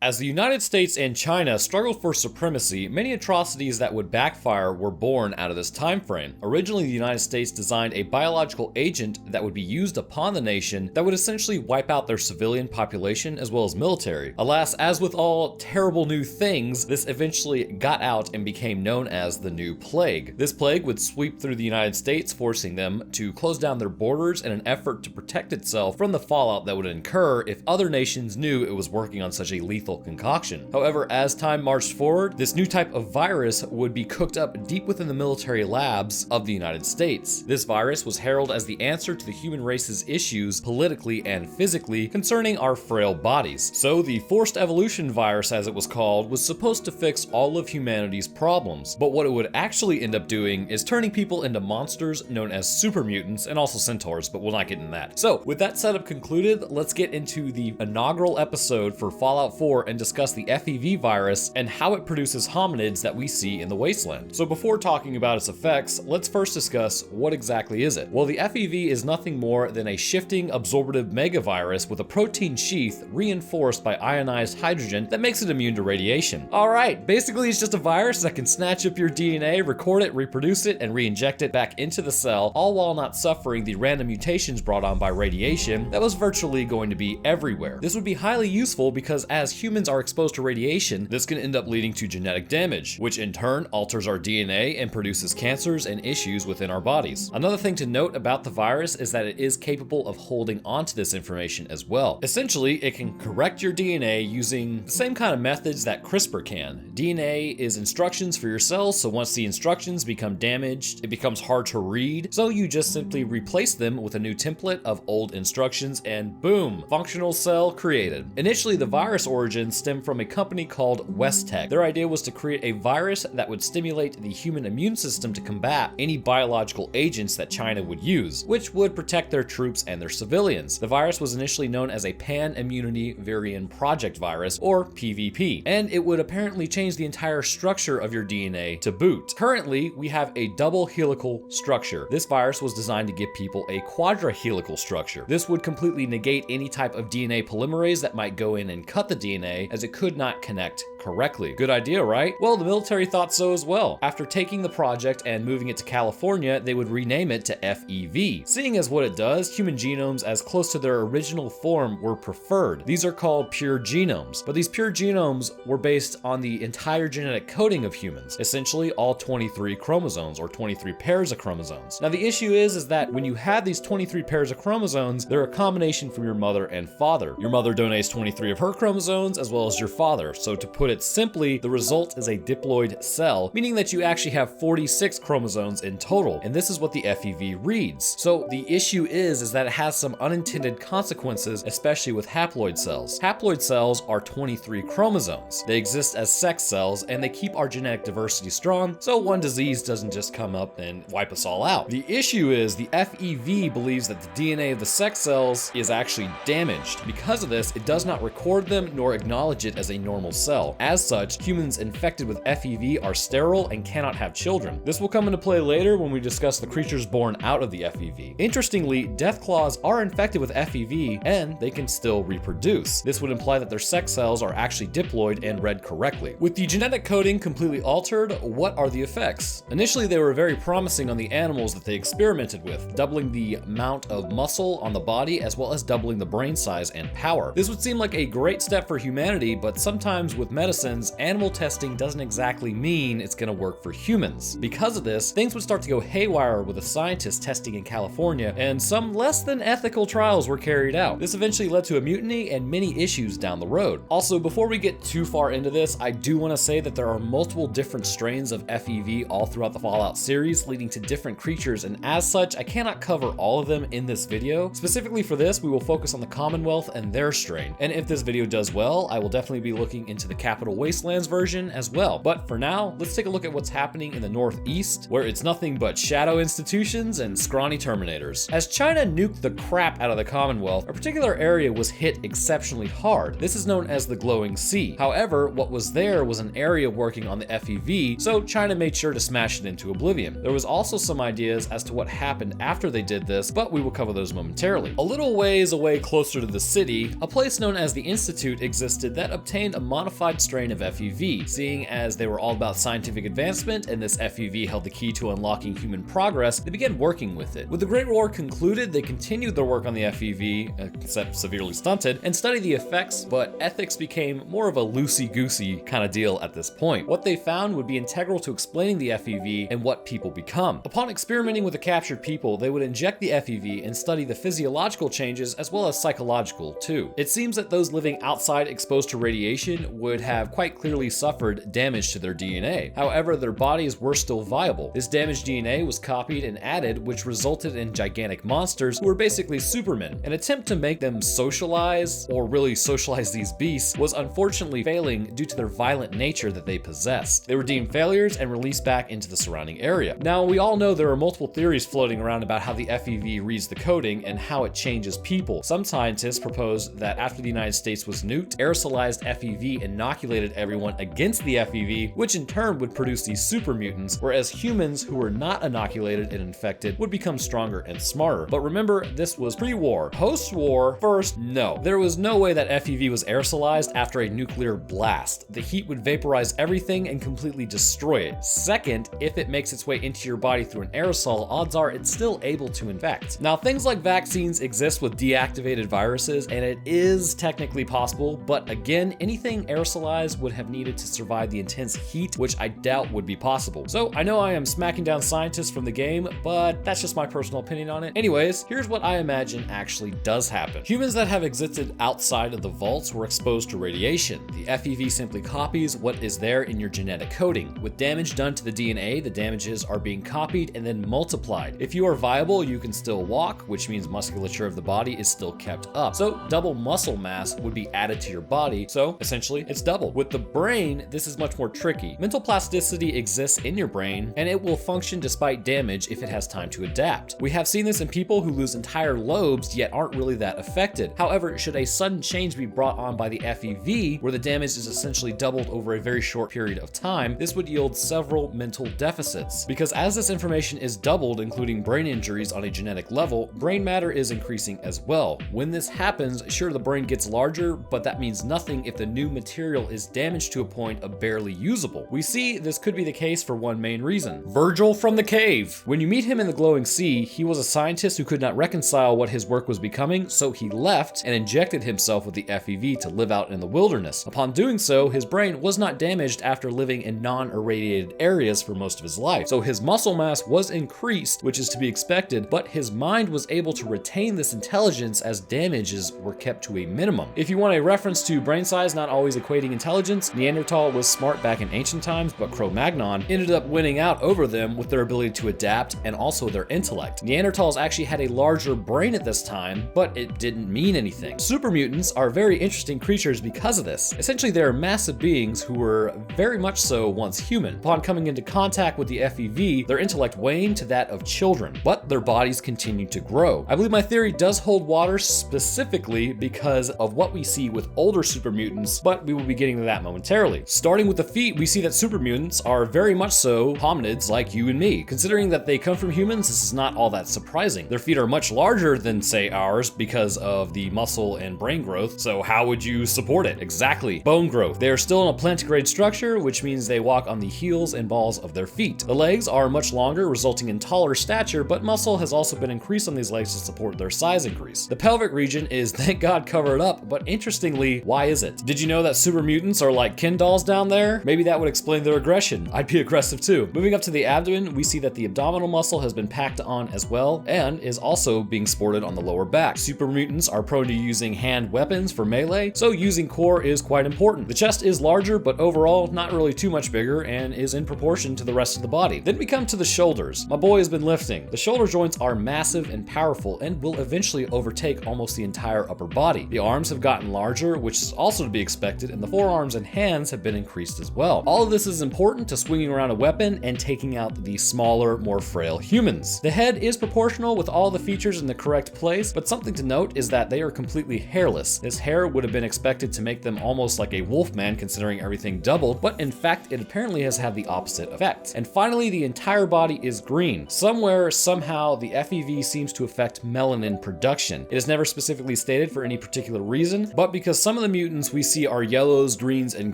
As the United States and China struggled for supremacy, many atrocities that would backfire were born out of this time frame. Originally, the United States designed a biological agent that would be used upon the nation that would essentially wipe out their civilian population as well as military. Alas, as with all terrible new things, this eventually got out and became known as the New Plague. This plague would sweep through the United States, forcing them to close down their borders in an effort to protect itself from the fallout that would incur if other nations knew it was working on such a lethal concoction. However, as time marched forward, this new type of virus would be cooked up deep within the military labs of the United States. This virus was heralded as the answer to the human race's issues politically and physically concerning our frail bodies. So the forced evolution virus, as it was called, was supposed to fix all of humanity's problems. But what it would actually end up doing is turning people into monsters known as super mutants and also centaurs, but we'll not get into that. So with that setup concluded, let's get into the inaugural episode for Fallout 4 and discuss the FEV virus and how it produces hominids that we see in the wasteland. So before talking about its effects, let's first discuss what exactly is it. Well, the FEV is nothing more than a shifting absorptive megavirus with a protein sheath reinforced by ionized hydrogen that makes it immune to radiation. Alright, basically it's just a virus that can snatch up your DNA, record it, reproduce it, and re-inject it back into the cell, all while not suffering the random mutations brought on by radiation that was virtually going to be everywhere. This would be highly useful because as humans are exposed to radiation, this can end up leading to genetic damage, which in turn alters our DNA and produces cancers and issues within our bodies. Another thing to note about the virus is that it is capable of holding onto this information as well. Essentially, it can correct your DNA using the same kind of methods that CRISPR can. DNA is instructions for your cells, so once the instructions become damaged, it becomes hard to read, so you just simply replace them with a new template of old instructions and boom, functional cell created. Initially, the virus origin stemmed from a company called Westech. Their idea was to create a virus that would stimulate the human immune system to combat any biological agents that China would use, which would protect their troops and their civilians. The virus was initially known as a Pan-Immunity Virion Project virus, or PVP, and it would apparently change the entire structure of your DNA to boot. Currently, we have a double helical structure. This virus was designed to give people a quadrahelical structure. This would completely negate any type of DNA polymerase that might go in and cut the DNA, as it could not connect correctly. Good idea, right? Well, the military thought so as well. After taking the project and moving it to California, they would rename it to FEV. Seeing as what it does, human genomes as close to their original form were preferred. These are called pure genomes, but these pure genomes were based on the entire genetic coding of humans, essentially all 23 chromosomes or 23 pairs of chromosomes. Now the issue is that when you have these 23 pairs of chromosomes, they're a combination from your mother and father. Your mother donates 23 of her chromosomes as well as your father. So to put it simply, the result is a diploid cell, meaning that you actually have 46 chromosomes in total, and this is what the FEV reads. So the issue is that it has some unintended consequences, especially with haploid cells. Haploid cells are 23 chromosomes. They exist as sex cells, and they keep our genetic diversity strong, so one disease doesn't just come up and wipe us all out. The issue is the FEV believes that the DNA of the sex cells is actually damaged. Because of this, it does not record them nor acknowledge it as a normal cell. As such, humans infected with FEV are sterile and cannot have children. This will come into play later when we discuss the creatures born out of the FEV. Interestingly, deathclaws are infected with FEV and they can still reproduce. This would imply that their sex cells are actually diploid and read correctly. With the genetic coding completely altered, what are the effects? Initially, they were very promising on the animals that they experimented with, doubling the amount of muscle on the body as well as doubling the brain size and power. This would seem like a great step for humanity, but sometimes with medicines, animal testing doesn't exactly mean it's going to work for humans. Because of this, things would start to go haywire with the scientists testing in California, and some less than ethical trials were carried out. This eventually led to a mutiny and many issues down the road. Also, before we get too far into this, I do want to say that there are multiple different strains of FEV all throughout the Fallout series, leading to different creatures, and as such, I cannot cover all of them in this video. Specifically for this, we will focus on the Commonwealth and their strain, and if this video does well, I will definitely be looking into the Capital Wastelands version as well. But for now, let's take a look at what's happening in the Northeast, where it's nothing but shadow institutions and scrawny terminators. As China nuked the crap out of the Commonwealth, a particular area was hit exceptionally hard. This is known as the Glowing Sea. However, what was there was an area working on the FEV, so China made sure to smash it into oblivion. There was also some ideas as to what happened after they did this, but we will cover those momentarily. A little ways away closer to the city, a place known as the Institute exists existed that obtained a modified strain of FEV, seeing as they were all about scientific advancement and this FEV held the key to unlocking human progress. They began working with it. With the Great War concluded, they continued their work on the FEV, except severely stunted, and studied the effects, but ethics became more of a loosey-goosey kind of deal at this point. What they found would be integral to explaining the FEV and what people become. Upon experimenting with the captured people, they would inject the FEV and study the physiological changes as well as psychological too. It seems that those living outside exposed to radiation would have quite clearly suffered damage to their DNA. However, their bodies were still viable. This damaged DNA was copied and added, which resulted in gigantic monsters who were basically supermen. An attempt to make them socialize, or really socialize these beasts, was unfortunately failing due to their violent nature that they possessed. They were deemed failures and released back into the surrounding area. Now, we all know there are multiple theories floating around about how the FEV reads the coding and how it changes people. Some scientists propose that after the United States was nuked, aerosolized FEV inoculated everyone against the FEV, which in turn would produce these super mutants, whereas humans who were not inoculated and infected would become stronger and smarter. But remember, this was pre-war. Post-war, first, no. There was no way that FEV was aerosolized after a nuclear blast. The heat would vaporize everything and completely destroy it. Second, if it makes its way into your body through an aerosol, odds are it's still able to infect. Now, things like vaccines exist with deactivated viruses, and it is technically possible, but again, anything aerosolized would have needed to survive the intense heat, which I doubt would be possible. So I know I am smacking down scientists from the game, but that's just my personal opinion on it. Anyways, here's what I imagine actually does happen. Humans that have existed outside of the vaults were exposed to radiation. The FEV simply copies what is there in your genetic coding. With damage done to the DNA, the damages are being copied and then multiplied. If you are viable, you can still walk, which means musculature of the body is still kept up. So double muscle mass would be added to your body, so essentially it's double. With the brain, this is much more tricky. Mental plasticity exists in your brain, and it will function despite damage if it has time to adapt. We have seen this in people who lose entire lobes yet aren't really that affected. However, should a sudden change be brought on by the FEV, where the damage is essentially doubled over a very short period of time, this would yield several mental deficits. Because as this information is doubled, including brain injuries on a genetic level, brain matter is increasing as well. When this happens, sure, the brain gets larger, but that means nothing if the new material is damaged to a point of barely usable. We see this could be the case for one main reason. Virgil from the cave. When you meet him in the glowing sea, he was a scientist who could not reconcile what his work was becoming, so he left and injected himself with the FEV to live out in the wilderness. Upon doing so, his brain was not damaged after living in non-irradiated areas for most of his life. So his muscle mass was increased, which is to be expected, but his mind was able to retain this intelligence as damages were kept to a minimum. If you want a reference to brain size not always equating intelligence, Neanderthal was smart back in ancient times, but Cro-Magnon ended up winning out over them with their ability to adapt and also their intellect. Neanderthals actually had a larger brain at this time, but it didn't mean anything. Super mutants are very interesting creatures because of this. Essentially, they are massive beings who were very much so once human. Upon coming into contact with the FEV, their intellect waned to that of children, but their bodies continued to grow. I believe my theory does hold water specifically because of what we see with older super mutants, but we will be getting to that momentarily. Starting with the feet, we see that super mutants are very much so hominids like you and me. Considering that they come from humans, this is not all that surprising. Their feet are much larger than, say, ours because of the muscle and brain growth, so how would you support it? Exactly, bone growth. They are still in a plantigrade structure, which means they walk on the heels and balls of their feet. The legs are much longer, resulting in taller stature, but muscle has also been increased on these legs to support their size increase. The pelvic region is, thank God, covered up, but interestingly, why is it? Did you know that super mutants are like Ken dolls down there? Maybe that would explain their aggression. I'd be aggressive too. Moving up to the abdomen, we see that the abdominal muscle has been packed on as well, and is also being sported on the lower back. Super mutants are prone to using hand weapons for melee, so using core is quite important. The chest is larger, but overall not really too much bigger, and is in proportion to the rest of the body. Then we come to the shoulders. My boy has been lifting. The shoulder joints are massive and powerful, and will eventually overtake almost the entire upper body. The arms have gotten larger, which is also to be expected, and the forearms and hands have been increased as well. All of this is important to swinging around a weapon and taking out the smaller, more frail humans. The head is proportional with all the features in the correct place, but something to note is that they are completely hairless. This hair would have been expected to make them almost like a wolfman considering everything doubled, but in fact it apparently has had the opposite effect. And finally, the entire body is green. Somewhere, somehow, the FEV seems to affect melanin production. It is never specifically stated for any particular reason, but because some of the mutants we see are yellows, greens, and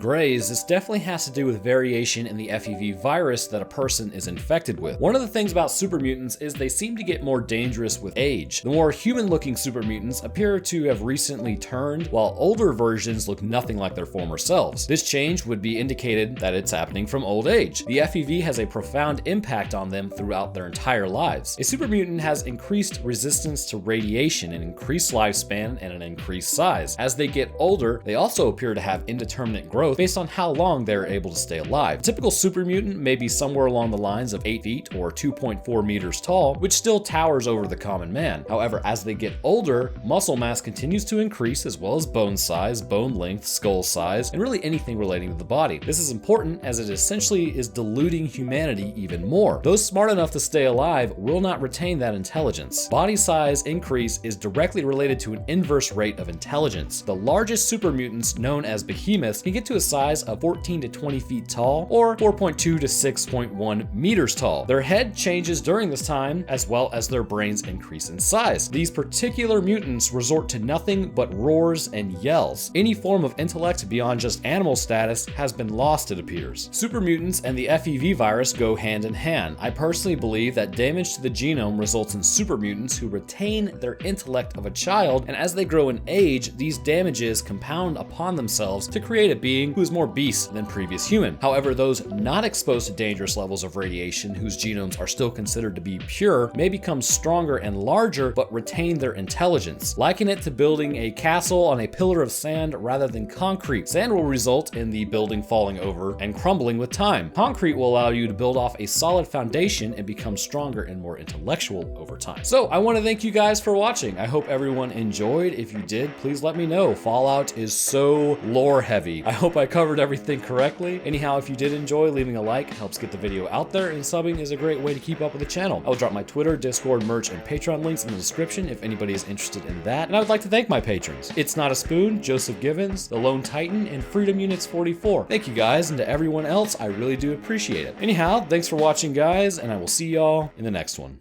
grays, this definitely has to do with variation in the FEV virus that a person is infected with. One of the things about super mutants is they seem to get more dangerous with age. The more human-looking super mutants appear to have recently turned, while older versions look nothing like their former selves. This change would be indicated that it's happening from old age. The FEV has a profound impact on them throughout their entire lives. A super mutant has increased resistance to radiation, an increased lifespan, and an increased size. As they get older, they also appear to have indeterminate growth based on how long they're able to stay alive. A typical super mutant may be somewhere along the lines of 8 feet or 2.4 meters tall, which still towers over the common man. However, as they get older, muscle mass continues to increase, as well as bone size, bone length, skull size, and really anything relating to the body. This is important as it essentially is diluting humanity even more. Those smart enough to stay alive will not retain that intelligence. Body size increase is directly related to an inverse rate of intelligence. The largest super mutants, known as Behemoths, can get to a size of 14 to 20 feet tall, or 4.2 to 6.1 meters tall. Their head changes during this time, as well as their brains increase in size. These particular mutants resort to nothing but roars and yells. Any form of intellect beyond just animal status has been lost, it appears. Super mutants and the FEV virus go hand in hand. I personally believe that damage to the genome results in super mutants who retain their intellect of a child, and as they grow in age, these damages compound upon themselves to create a being who is more beast than previous human. However, those not exposed to dangerous levels of radiation, whose genomes are still considered to be pure, may become stronger and larger but retain their intelligence. Liken it to building a castle on a pillar of sand rather than concrete. Sand will result in the building falling over and crumbling with time. Concrete will allow you to build off a solid foundation and become stronger and more intellectual over time. So I want to thank you guys for watching. I hope everyone enjoyed. If you did, please let me know. Fallout is so lore heavy. I hope I covered everything correctly. Anyhow, if you did enjoy, leaving a like helps get the video out there, and subbing is a great way to keep up with the channel. I'll drop my Twitter, Discord, merch, and Patreon links in the description if anybody is interested in that. And I would like to thank my patrons: It's Not a Spoon, Joseph Givens, The Lone Titan, and Freedom Units 44. Thank you guys, and to everyone else, I really do appreciate it. Anyhow, thanks for watching, guys, and I will see y'all in the next one.